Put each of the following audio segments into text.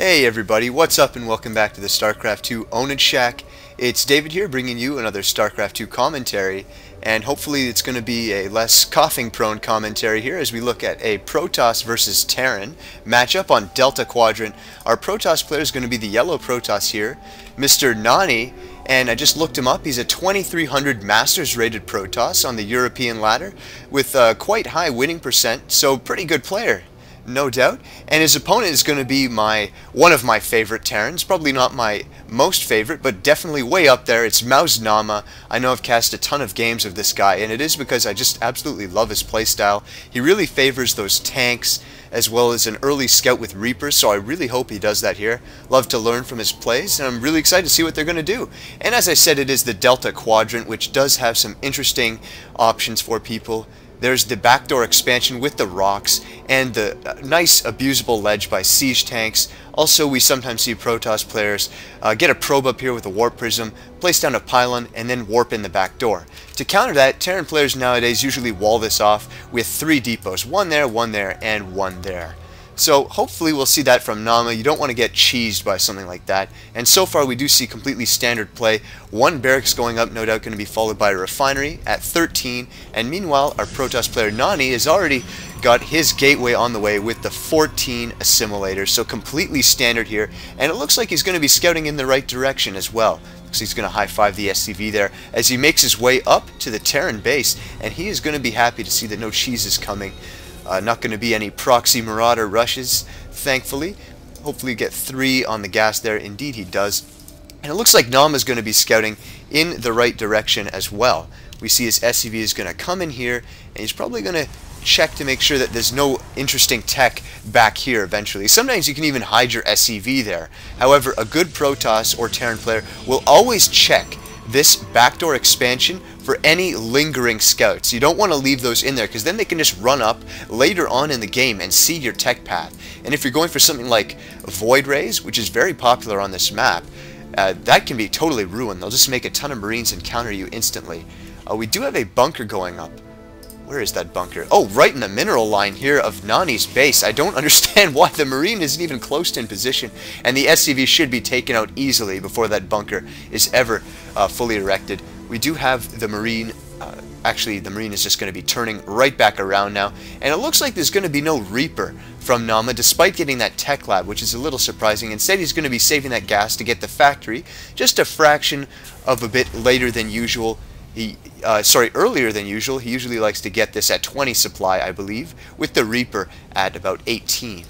Hey everybody, what's up and welcome back to the Starcraft 2 Ownage Shack. It's David here bringing you another Starcraft 2 commentary, and hopefully it's going to be a less coughing prone commentary here as we look at a Protoss versus Terran matchup on Delta Quadrant. Our Protoss player is going to be the yellow Protoss here, Mr. nAni, and I just looked him up. He's a 2300 Masters rated Protoss on the European ladder with a quite high winning percent, so pretty good player. No doubt. And his opponent is going to be one of my favorite Terrans. Probably not my most favorite, but definitely way up there. It's mouzNaama. I know I've cast a ton of games of this guy, and it is because I just absolutely love his playstyle. He really favors those tanks as well as an early scout with Reapers, so I really hope he does that here. Love to learn from his plays, and I'm really excited to see what they're going to do. And as I said, it is the Delta Quadrant, which does have some interesting options for people. There's the backdoor expansion with the rocks and the nice abusable ledge by siege tanks. Also, we sometimes see Protoss players get a probe up here with a warp prism, place down a pylon, and then warp in the back door. To counter that, Terran players nowadays usually wall this off with 3 depots. One there, and one there. So hopefully we'll see that from nAama. You don't want to get cheesed by something like that. And so far we do see completely standard play. 1 barracks going up, no doubt going to be followed by a refinery at 13. And meanwhile, our Protoss player nAni has already got his gateway on the way with the 14 assimilators. So completely standard here. And it looks like he's going to be scouting in the right direction as well. So he's going to high-five the SCV there as he makes his way up to the Terran base. And he is going to be happy to see that no cheese is coming. Not going to be any proxy marauder rushes, thankfully. Hopefully get 3 on the gas there. Indeed he does. And it looks like nAama is going to be scouting in the right direction as well. We see his SCV is going to come in here, and he's probably going to check to make sure that there's no interesting tech back here eventually. Sometimes you can even hide your SCV there. However, a good Protoss or Terran player will always check this backdoor expansion for any lingering scouts. You don't want to leave those in there because then they can just run up later on in the game and see your tech path. And if you're going for something like Void Rays, which is very popular on this map, that can be totally ruined. They'll just make a ton of Marines and counter you instantly. We do have a bunker going up. Where is that bunker? Oh, right in the mineral line here of nAni's base. I don't understand why the Marine isn't even close to in position, and the SCV should be taken out easily before that bunker is ever fully erected. We do have the Marine, actually the Marine is just going to be turning right back around now, and it looks like there's going to be no Reaper from nAama despite getting that tech lab, which is a little surprising. Instead he's going to be saving that gas to get the factory just a fraction of a bit later than usual. Earlier than usual. He usually likes to get this at 20 supply, I believe, with the Reaper at about 18.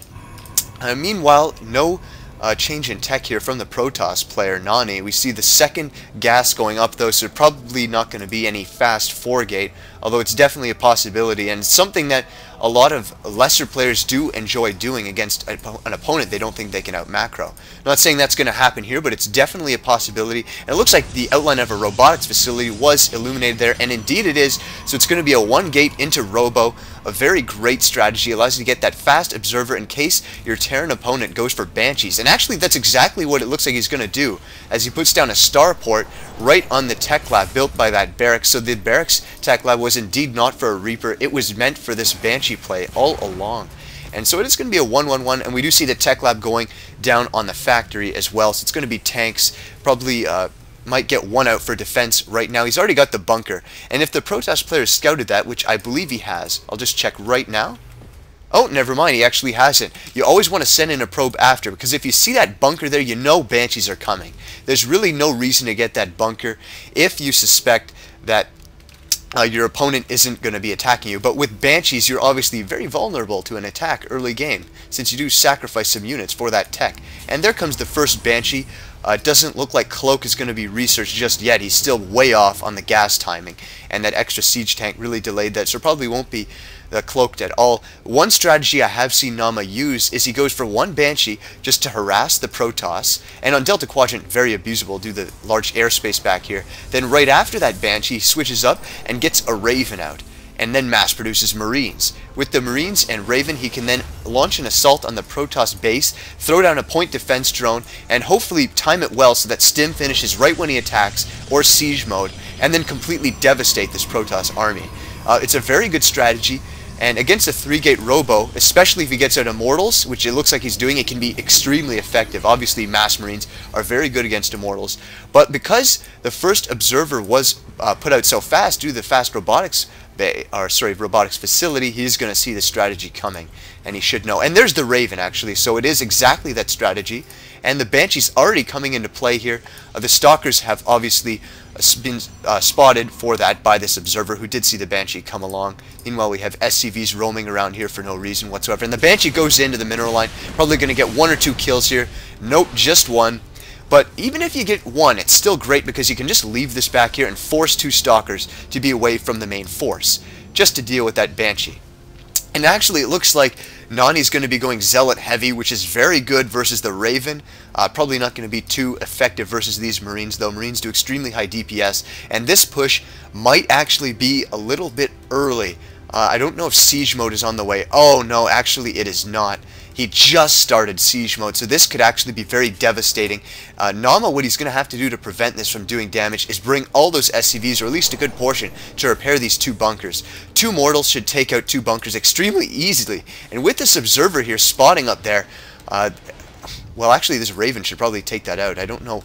Meanwhile, no change in tech here from the Protoss player nAni. We see the second gas going up though, so probably not going to be any fast 4-gate, although it's definitely a possibility and something that a lot of lesser players do enjoy doing against an opponent they don't think they can out-macro. Not saying that's going to happen here, but it's definitely a possibility. And it looks like the outline of a robotics facility was illuminated there, and indeed it is. So it's going to be a 1-gate into Robo. A very great strategy. Allows you to get that fast observer in case your Terran opponent goes for Banshees. And actually that's exactly what it looks like he's going to do, as he puts down a starport right on the tech lab built by that barracks. So the barracks tech lab was indeed not for a Reaper. It was meant for this Banshee play all along. And so it is going to be a 1-1-1, and we do see the tech lab going down on the factory as well. So it's going to be tanks, probably might get 1 out for defense right now. He's already got the bunker, and if the Protoss player scouted that, which I believe he has, I'll just check right now. Oh, never mind, he actually hasn't. You always want to send in a probe after, because if you see that bunker there, you know Banshees are coming. There's really no reason to get that bunker if you suspect that your opponent isn't going to be attacking you. But with Banshees, you're obviously very vulnerable to an attack early game, since you do sacrifice some units for that tech. And there comes the first Banshee. It doesn't look like Cloak is going to be researched just yet. He's still way off on the gas timing, and that extra siege tank really delayed that, so probably won't be cloaked at all. One strategy I have seen nAama use is he goes for 1 Banshee just to harass the Protoss, and on Delta Quadrant very abusable due to the large airspace back here. Then right after that Banshee he switches up and gets a Raven out, and then mass produces Marines. With the Marines and Raven, he can then launch an assault on the Protoss base, throw down a point defense drone, and hopefully time it well so that Stim finishes right when he attacks, or siege mode, and then completely devastate this Protoss army. It's a very good strategy, And against a 3-gate Robo, especially if he gets out Immortals, which it looks like he's doing, it can be extremely effective. Obviously, Mass Marines are very good against Immortals. But because the first Observer was put out so fast due to the fast robotics robotics facility, he's going to see the strategy coming, and he should know. And there's the Raven, actually, so it is exactly that strategy. And the Banshee's already coming into play here. The Stalkers have obviously been spotted for that by this Observer who did see the Banshee come along. Meanwhile, we have SCVs roaming around here for no reason whatsoever. And the Banshee goes into the mineral line, probably going to get 1 or 2 kills here. Nope, just 1. But even if you get 1, it's still great because you can just leave this back here and force 2 Stalkers to be away from the main force, just to deal with that Banshee. And actually, it looks like nAni's going to be going Zealot heavy, which is very good versus the Raven. Probably not going to be too effective versus these Marines, though. Marines do extremely high DPS, and this push might actually be a little bit early. I don't know if Siege Mode is on the way. Oh, no, actually it is not. He just started Siege Mode, so this could actually be very devastating. nAama, what he's going to have to do to prevent this from doing damage is bring all those SCVs, or at least a good portion, to repair these 2 bunkers. 2 Mortals should take out 2 bunkers extremely easily, and with this Observer here spotting up there, well, actually this Raven should probably take that out. I don't know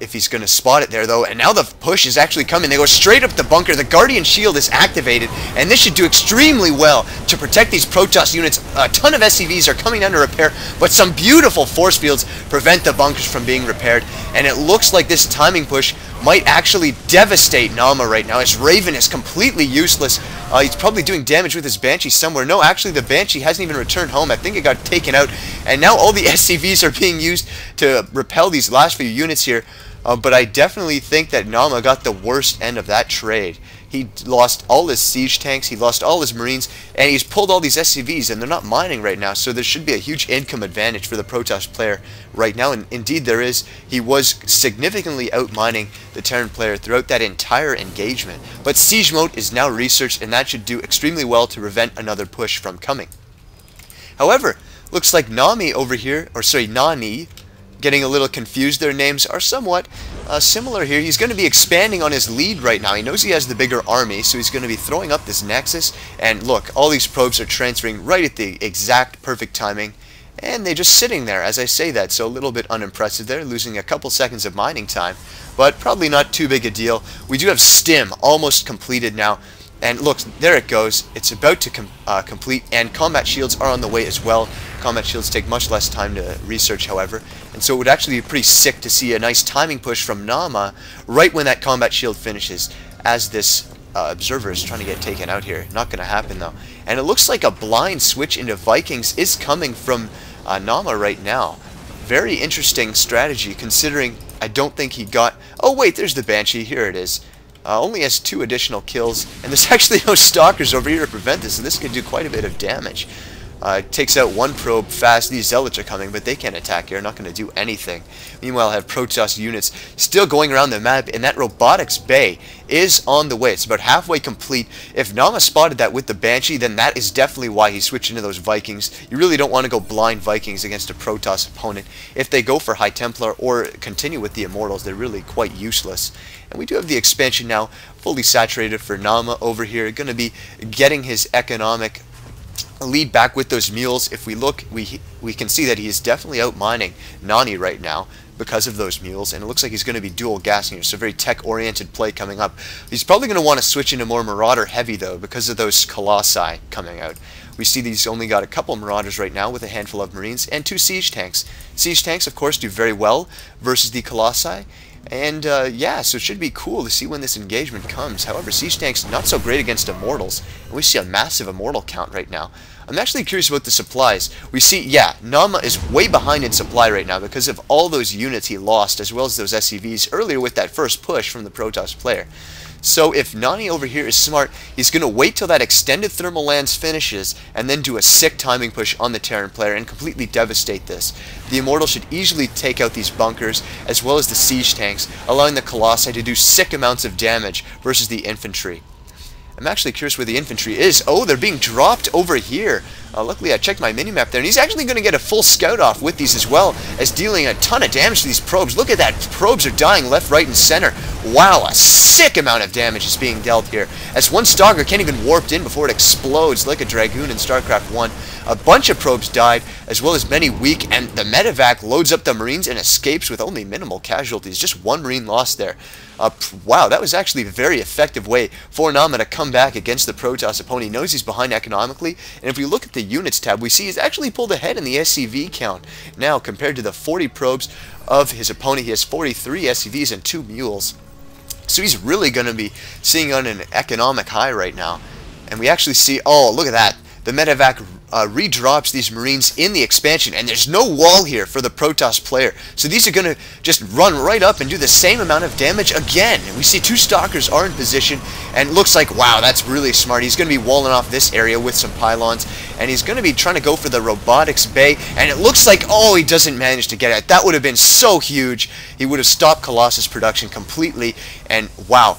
if he's going to spot it there, though. And now the push is actually coming. They go straight up the bunker. The Guardian Shield is activated, and this should do extremely well to protect these Protoss units. A ton of SCVs are coming down to repair, but some beautiful force fields prevent the bunkers from being repaired. And it looks like this timing push might actually devastate nAama right now, as Raven is completely useless. He's probably doing damage with his Banshee somewhere. No, actually the Banshee hasn't even returned home. I think it got taken out, and now all the SCVs are being used to repel these last few units here. But I definitely think that nAama got the worst end of that trade. He lost all his siege tanks, he lost all his Marines, and he's pulled all these SCVs, and they're not mining right now, so there should be a huge income advantage for the Protoss player right now, and indeed there is. He was significantly out-mining the Terran player throughout that entire engagement. But Siege Mode is now researched, and that should do extremely well to prevent another push from coming. However, looks like nAni over here, or sorry, nAni, getting a little confused. Their names are somewhat similar here. He's going to be expanding on his lead right now. He knows he has the bigger army, so he's going to be throwing up this Nexus. And look, all these probes are transferring right at the exact perfect timing, and they're just sitting there as I say that, so a little bit unimpressive there, losing a couple seconds of mining time, but probably not too big a deal. We do have Stim almost completed now. And look, there it goes. It's about to complete, and combat shields are on the way as well. Combat shields take much less time to research, however, and so it would actually be pretty sick to see a nice timing push from nAama right when that combat shield finishes, as this Observer is trying to get taken out here. Not going to happen, though. And it looks like a blind switch into Vikings is coming from nAama right now. Very interesting strategy, considering I don't think he got... Oh, wait, there's the Banshee. Here it is. Only has 2 additional kills, and there's actually no Stalkers over here to prevent this, so this could do quite a bit of damage. It takes out 1 probe fast. These Zealots are coming, but they can't attack here. Not going to do anything. Meanwhile, I have Protoss units still going around the map, and that Robotics Bay is on the way. It's about halfway complete. If nAama spotted that with the Banshee, then that is definitely why he switched into those Vikings. You really don't want to go blind Vikings against a Protoss opponent. If they go for High Templar or continue with the Immortals, they're really quite useless. And we do have the expansion now fully saturated for nAama over here. Going to be getting his economic lead back with those mules. If we look, we can see that he is definitely out mining nAni right now because of those mules, and it looks like he's going to be dual gassing here, so very tech-oriented play coming up. He's probably going to want to switch into more Marauder heavy, though, because of those Colossi coming out. We see these only got a couple Marauders right now with a handful of Marines and 2 Siege Tanks. Siege Tanks, of course, do very well versus the Colossi. And yeah, so it should be cool to see when this engagement comes. However, Siege Tank's not so great against Immortals, and we see a massive Immortal count right now. I'm actually curious about the supplies. We see, yeah, nAama is way behind in supply right now because of all those units he lost, as well as those SCVs earlier with that first push from the Protoss player. So if nAni over here is smart, he's going to wait till that extended thermal lance finishes and then do a sick timing push on the Terran player and completely devastate this. The Immortal should easily take out these bunkers as well as the siege tanks, allowing the Colossi to do sick amounts of damage versus the infantry. I'm actually curious where the infantry is. Oh, they're being dropped over here. Luckily, I checked my minimap there, and he's actually going to get a full scout off with these as well as dealing a ton of damage to these probes. Look at that. Probes are dying left, right, and center. Wow, a sick amount of damage is being dealt here. As one Stalker can't even warp in before it explodes like a Dragoon in StarCraft 1. A bunch of probes died, as well as many weak, and the medevac loads up the Marines and escapes with only minimal casualties. Just one Marine lost there. Wow, that was actually a very effective way for nAama to come back against the Protoss opponent. He knows he's behind economically, and if we look at the units tab, we see he's actually pulled ahead in the SCV count. Now, compared to the 40 probes of his opponent, he has 43 SCVs and 2 mules. So he's really going to be seeing on an economic high right now. And we actually see, oh, look at that. The medevac redrops these Marines in the expansion, and there's no wall here for the Protoss player. So these are going to just run right up and do the same amount of damage again. And we see 2 Stalkers are in position, and it looks like, wow, that's really smart. He's going to be walling off this area with some pylons, and he's going to be trying to go for the robotics bay, and it looks like, oh, he doesn't manage to get it. That would have been so huge. He would have stopped Colossus production completely, and wow.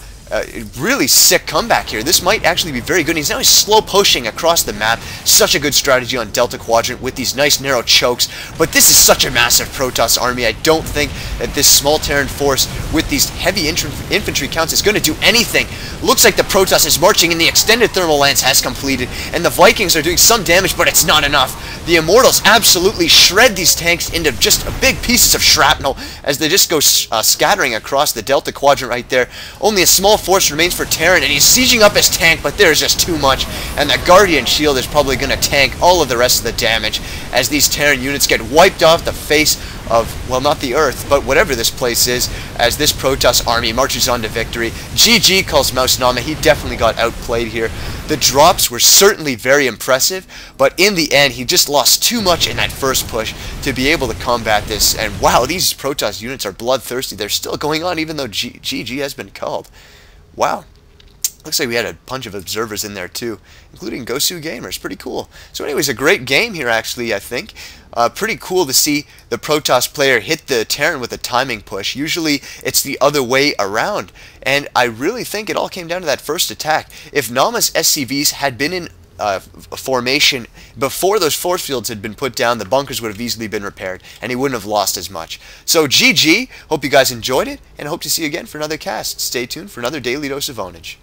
Really sick comeback here. This might actually be very good. He's now slow pushing across the map. Such a good strategy on Delta Quadrant with these nice narrow chokes. But this is such a massive Protoss army. I don't think that this small Terran force with these heavy infantry counts is going to do anything. Looks like the Protoss is marching and the extended thermal lance has completed. And the Vikings are doing some damage, but it's not enough. The Immortals absolutely shred these tanks into just big pieces of shrapnel as they just go scattering across the Delta Quadrant right there. Only a small force remains for Terran, and he's sieging up his tank, but there's just too much, and the Guardian Shield is probably going to tank all of the rest of the damage as these Terran units get wiped off the face of, well, not the Earth, but whatever this place is, as this Protoss army marches on to victory. GG, calls mouzNaama. He definitely got outplayed here. The drops were certainly very impressive, but in the end, he just lost too much in that first push to be able to combat this, and wow, these Protoss units are bloodthirsty. They're still going on even though GG has been called. Wow. Looks like we had a bunch of observers in there too, including Gosu Gamers. Pretty cool. So anyways, a great game here actually, I think. Pretty cool to see the Protoss player hit the Terran with a timing push. Usually it's the other way around. And I really think it all came down to that first attack. If nAama's SCVs had been in formation before those force fields had been put down, the bunkers would have easily been repaired and he wouldn't have lost as much. So GG, hope you guys enjoyed it, and I hope to see you again for another cast. Stay tuned for another daily dose of Ownage.